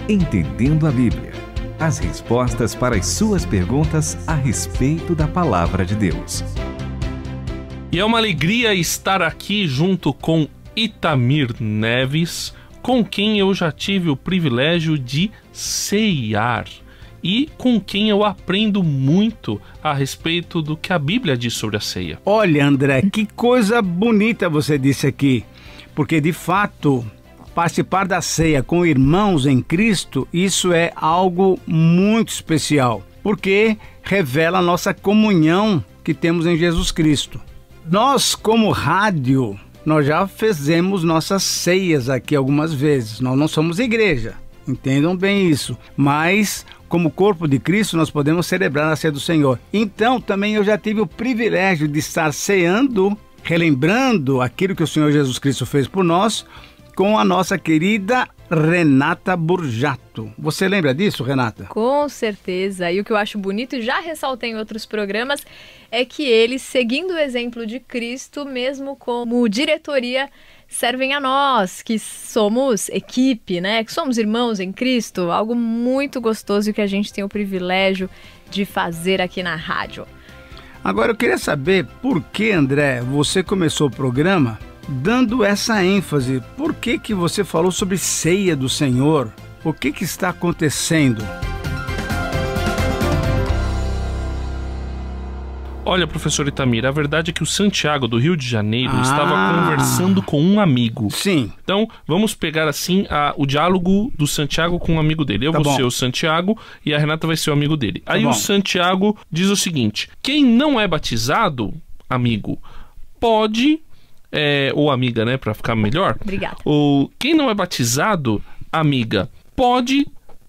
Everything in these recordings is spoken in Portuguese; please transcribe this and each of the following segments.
Entendendo a Bíblia. As respostas para as suas perguntas a respeito da Palavra de Deus. E é uma alegria estar aqui junto com Itamir Neves, com quem eu já tive o privilégio de ceiar e com quem eu aprendo muito a respeito do que a Bíblia diz sobre a ceia. Olha, André, que coisa bonita você disse aqui, porque de fato participar da ceia com irmãos em Cristo, isso é algo muito especial, porque revela a nossa comunhão que temos em Jesus Cristo. Nós, como rádio, nós já fizemos nossas ceias aqui algumas vezes. Nós não somos igreja, entendam bem isso. Mas, como corpo de Cristo, nós podemos celebrar a ceia do Senhor. Então, também eu já tive o privilégio de estar ceando, relembrando aquilo que o Senhor Jesus Cristo fez por nós, com a nossa querida Renata Burjato. Você lembra disso, Renata? Com certeza. E o que eu acho bonito, e já ressaltei em outros programas, é que eles, seguindo o exemplo de Cristo, mesmo como diretoria, servem a nós, que somos equipe, né? Que somos irmãos em Cristo. Algo muito gostoso que a gente tem o privilégio de fazer aqui na rádio. Agora eu queria saber por que, André, você começou o programa dando essa ênfase. Por que você falou sobre ceia do Senhor? O que está acontecendo? Olha, professor Itamir, a verdade é que o Santiago, do Rio de Janeiro, estava conversando com um amigo. Sim. Então, vamos pegar assim o diálogo do Santiago com um amigo dele. Eu vou ser o Santiago e a Renata vai ser o amigo dele. Aí o Santiago diz o seguinte: quem não é batizado, amigo, pode... ou amiga, né, para ficar melhor. Obrigada. Quem não é batizado, amiga, pode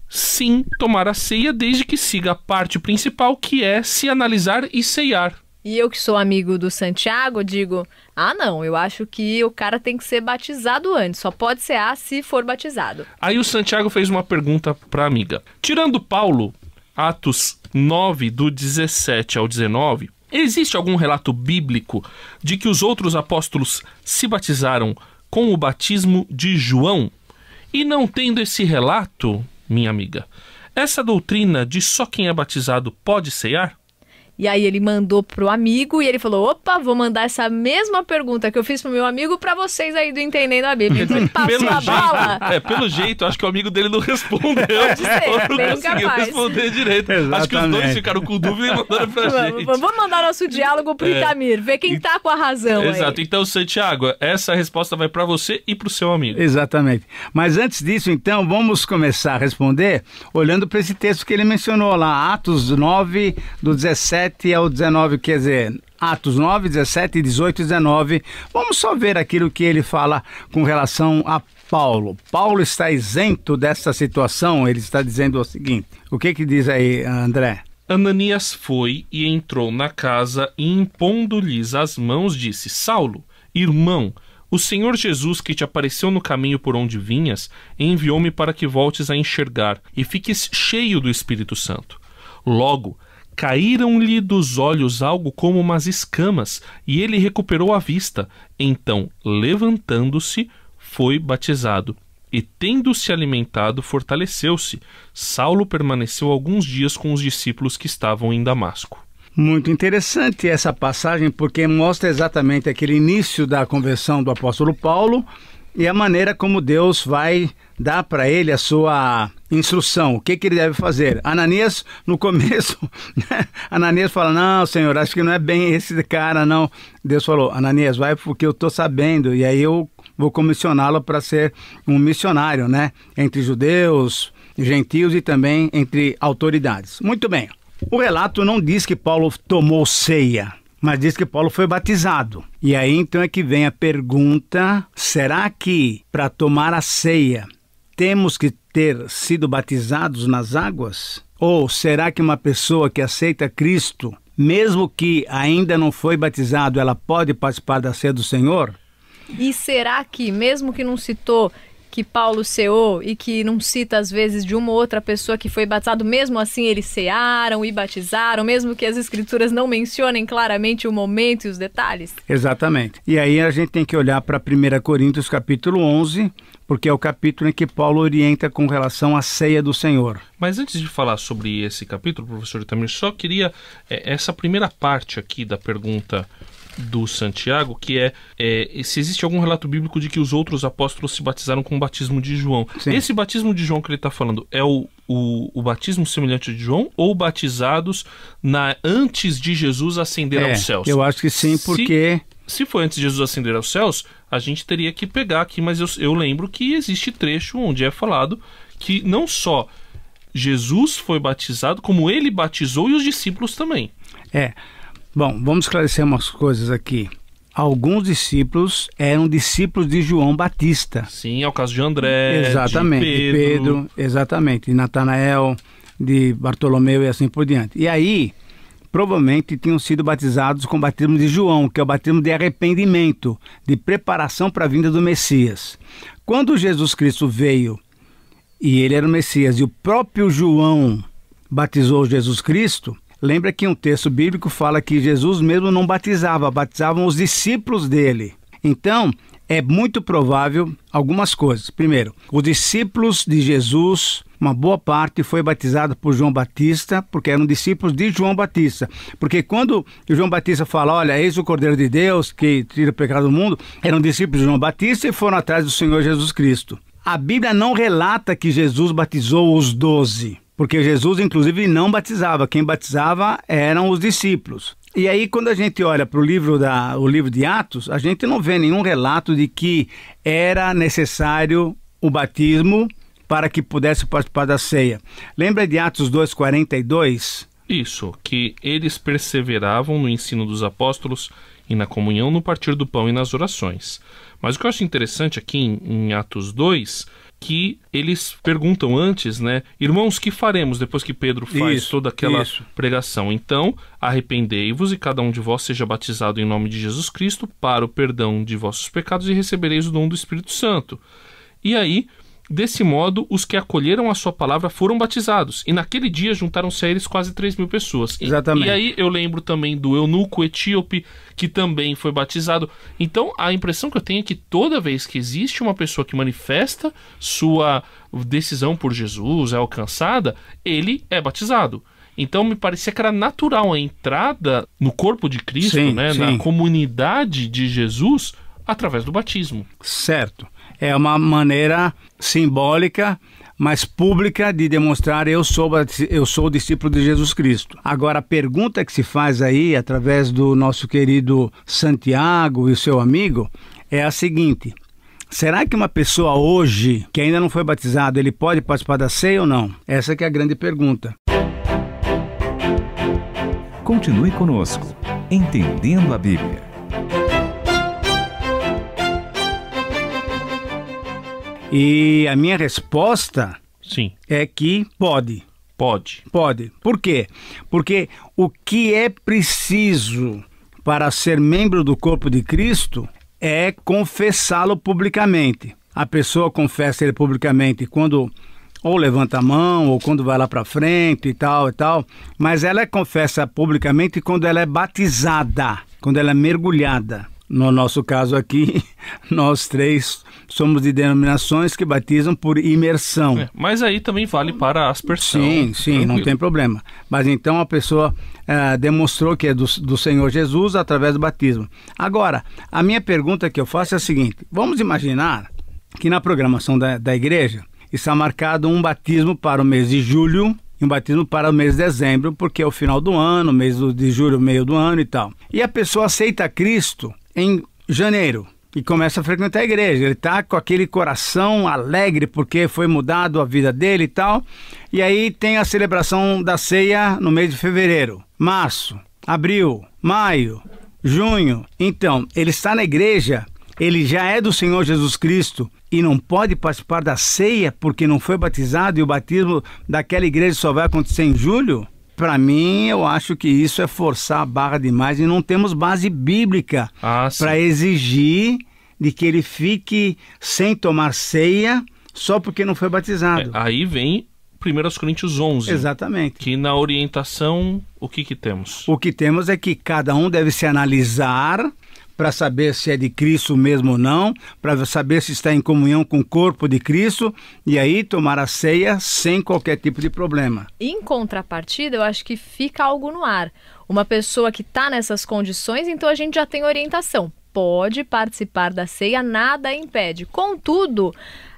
sim tomar a ceia, desde que siga a parte principal, que é se analisar e ceiar. E eu que sou amigo do Santiago, digo, não, eu acho que o cara tem que ser batizado antes, só pode cear se for batizado. Aí o Santiago fez uma pergunta para a amiga. Tirando Paulo, Atos 9, do 17 ao 19... existe algum relato bíblico de que os outros apóstolos se batizaram com o batismo de João? E não tendo esse relato, minha amiga, essa doutrina de só quem é batizado pode ceiar? E aí ele mandou pro amigo e ele falou, opa, vou mandar essa mesma pergunta que eu fiz pro meu amigo pra vocês aí do Entendendo a Bíblia. Então ele passou a bola. Pelo jeito, acho que o amigo dele não respondeu. Pode ser, ou não conseguiu responder direito. Exatamente. Acho que os dois ficaram com dúvida e mandaram pra gente. Vamos mandar nosso diálogo pro Itamir, ver quem tá com a razão. Exato. Aí. Então, Santiago, essa resposta vai pra você e pro seu amigo. Exatamente. Mas antes disso, então, vamos começar a responder olhando para esse texto que ele mencionou lá, Atos 9, do 17 ao 19, quer dizer, Atos 9, 17, 18 e 19. Vamos só ver aquilo que ele fala com relação a Paulo. Paulo está isento dessa situação, ele está dizendo o seguinte. O que diz aí, André? Ananias foi e entrou na casa e, impondo-lhes as mãos, disse: Saulo, irmão, o Senhor Jesus, que te apareceu no caminho por onde vinhas, enviou-me para que voltes a enxergar e fiques cheio do Espírito Santo. Logo, caíram-lhe dos olhos algo como umas escamas, e ele recuperou a vista. Então, levantando-se, foi batizado. E, tendo-se alimentado, fortaleceu-se. Saulo permaneceu alguns dias com os discípulos que estavam em Damasco. Muito interessante essa passagem, porque mostra exatamente aquele início da conversão do apóstolo Paulo e a maneira como Deus vai dar para ele a sua instrução, o que ele deve fazer. Ananias, no começo, Ananias fala, não, Senhor, acho que não é bem esse cara, não. Deus falou, Ananias, vai porque eu estou sabendo, e aí eu vou comissioná-lo para ser um missionário, né? Entre judeus, gentios e também entre autoridades. Muito bem. O relato não diz que Paulo tomou ceia, mas diz que Paulo foi batizado. E aí então é que vem a pergunta, será que para tomar a ceia temos que ter sido batizados nas águas? Ou será que uma pessoa que aceita Cristo, mesmo que ainda não foi batizado, ela pode participar da ceia do Senhor? E será que, mesmo que não citou que Paulo ceou e que não cita às vezes de uma ou outra pessoa que foi batizado, mesmo assim eles cearam e batizaram, mesmo que as escrituras não mencionem claramente o momento e os detalhes? Exatamente. E aí a gente tem que olhar para 1 Coríntios capítulo 11, porque é o capítulo em que Paulo orienta com relação à ceia do Senhor. Mas antes de falar sobre esse capítulo, professor Itamir, só queria essa primeira parte aqui da pergunta do Santiago, que é se existe algum relato bíblico de que os outros apóstolos se batizaram com o batismo de João. Sim. Esse batismo de João que ele está falando é o batismo semelhante de João ou batizados antes de Jesus ascender aos céus? Eu acho que sim, porque... Se foi antes de Jesus ascender aos céus, a gente teria que pegar aqui, mas eu lembro que existe trecho onde é falado que não só Jesus foi batizado, como ele batizou e os discípulos também. Bom, vamos esclarecer umas coisas aqui. Alguns discípulos eram discípulos de João Batista. Sim, é o caso de André, exatamente, de Pedro. Exatamente, de Natanael, de Bartolomeu e assim por diante. E aí, provavelmente tinham sido batizados com o batismo de João, que é o batismo de arrependimento, de preparação para a vinda do Messias. Quando Jesus Cristo veio e ele era o Messias e o próprio João batizou Jesus Cristo, lembra que um texto bíblico fala que Jesus mesmo não batizava, batizavam os discípulos dele. Então, é muito provável algumas coisas. Primeiro, os discípulos de Jesus, uma boa parte foi batizada por João Batista, porque eram discípulos de João Batista. Porque quando João Batista fala, olha, eis o Cordeiro de Deus que tira o pecado do mundo, eram discípulos de João Batista e foram atrás do Senhor Jesus Cristo. A Bíblia não relata que Jesus batizou os 12. Porque Jesus, inclusive, não batizava. Quem batizava eram os discípulos. E aí, quando a gente olha para o livro de Atos, a gente não vê nenhum relato de que era necessário o batismo para que pudesse participar da ceia. Lembra de Atos 2:42? Isso, que eles perseveravam no ensino dos apóstolos e na comunhão, no partir do pão e nas orações. Mas o que eu acho interessante aqui em Atos 2... que eles perguntam antes, né? Irmãos, que faremos depois que Pedro faz toda aquela pregação? Então, arrependei-vos e cada um de vós seja batizado em nome de Jesus Cristo para o perdão de vossos pecados e recebereis o dom do Espírito Santo. E aí, desse modo, os que acolheram a sua palavra foram batizados. E naquele dia juntaram-se a eles quase 3.000 pessoas. Exatamente. E aí eu lembro também do eunuco etíope, que também foi batizado. Então, a impressão que eu tenho é que toda vez que existe uma pessoa que manifesta sua decisão por Jesus, é alcançada, ele é batizado. Então, me parecia que era natural a entrada no corpo de Cristo, na comunidade de Jesus, através do batismo. Certo. É uma maneira simbólica, mas pública, de demonstrar eu sou discípulo de Jesus Cristo. Agora, a pergunta que se faz aí, através do nosso querido Santiago e o seu amigo, é a seguinte: será que uma pessoa hoje, que ainda não foi batizado, ele pode participar da ceia ou não? Essa que é a grande pergunta. Continue conosco, Entendendo a Bíblia. E a minha resposta é que pode. Pode. Por quê? Porque o que é preciso para ser membro do corpo de Cristo é confessá-lo publicamente. A pessoa confessa ele publicamente quando ou levanta a mão, ou quando vai lá para frente e tal, mas ela confessa publicamente quando ela é batizada, quando ela é mergulhada. No nosso caso aqui, nós três somos de denominações que batizam por imersão. Mas aí também vale para aspersão. Sim, tranquilo. Não tem problema. Mas então a pessoa demonstrou que é do Senhor Jesus através do batismo. Agora, a minha pergunta que eu faço é a seguinte: vamos imaginar que na programação da igreja está marcado um batismo para o mês de julho e um batismo para o mês de dezembro, porque é o final do ano, mês de julho, meio do ano e tal. E a pessoa aceita Cristo em janeiro e começa a frequentar a igreja. Ele está com aquele coração alegre porque foi mudado a vida dele e tal. E aí tem a celebração da ceia no mês de fevereiro, março, abril, maio, junho. Então, ele está na igreja, ele já é do Senhor Jesus Cristo e não pode participar da ceia porque não foi batizado, e o batismo daquela igreja só vai acontecer em julho? Para mim, eu acho que isso é forçar a barra demais e não temos base bíblica para exigir de que ele fique sem tomar ceia só porque não foi batizado. Aí vem 1 Coríntios 11. Exatamente. Que na orientação, o que temos? O que temos é que cada um deve se analisar para saber se é de Cristo mesmo ou não, para saber se está em comunhão com o corpo de Cristo, e aí tomar a ceia sem qualquer tipo de problema. Em contrapartida, eu acho que fica algo no ar. Uma pessoa que está nessas condições, então a gente já tem orientação. Pode participar da ceia, nada impede. Contudo,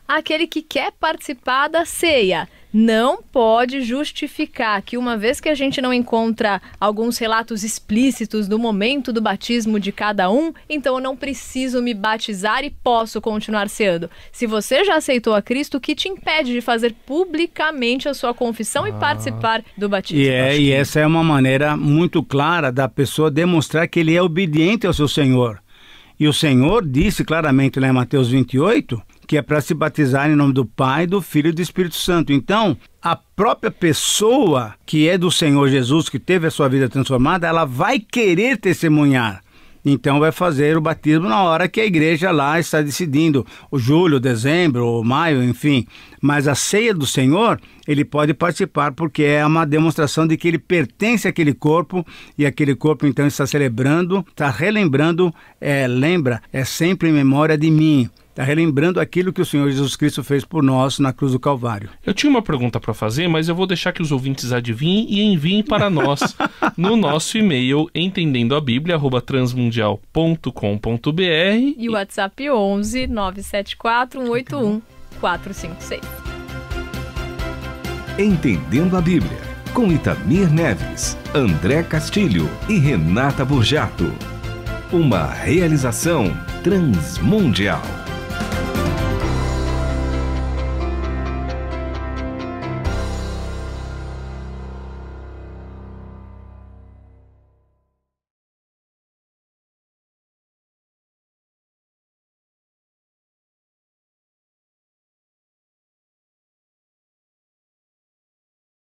aquele que quer participar da ceia não pode justificar que, uma vez que a gente não encontra alguns relatos explícitos do momento do batismo de cada um, então eu não preciso me batizar e posso continuar ceando. Se você já aceitou a Cristo, o que te impede de fazer publicamente a sua confissão e participar do batismo? E essa é uma maneira muito clara da pessoa demonstrar que ele é obediente ao seu Senhor. E o Senhor disse claramente lá em Mateus 28 que é para se batizar em nome do Pai, do Filho e do Espírito Santo. Então, a própria pessoa que é do Senhor Jesus, que teve a sua vida transformada, ela vai querer testemunhar. Então vai fazer o batismo na hora que a igreja lá está decidindo, o julho, dezembro, ou maio, enfim. Mas a ceia do Senhor, ele pode participar porque é uma demonstração de que ele pertence àquele corpo e aquele corpo então está celebrando, está relembrando, lembra, é sempre em memória de mim. Está relembrando aquilo que o Senhor Jesus Cristo fez por nós na cruz do Calvário. Eu tinha uma pergunta para fazer, mas eu vou deixar que os ouvintes adivinhem e enviem para nós no nosso e-mail entendendoabiblia@transmundial.com.br e o WhatsApp 11 974 181 456. Entendendo a Bíblia, com Itamir Neves, André Castilho e Renata Burjato. Uma realização Transmundial.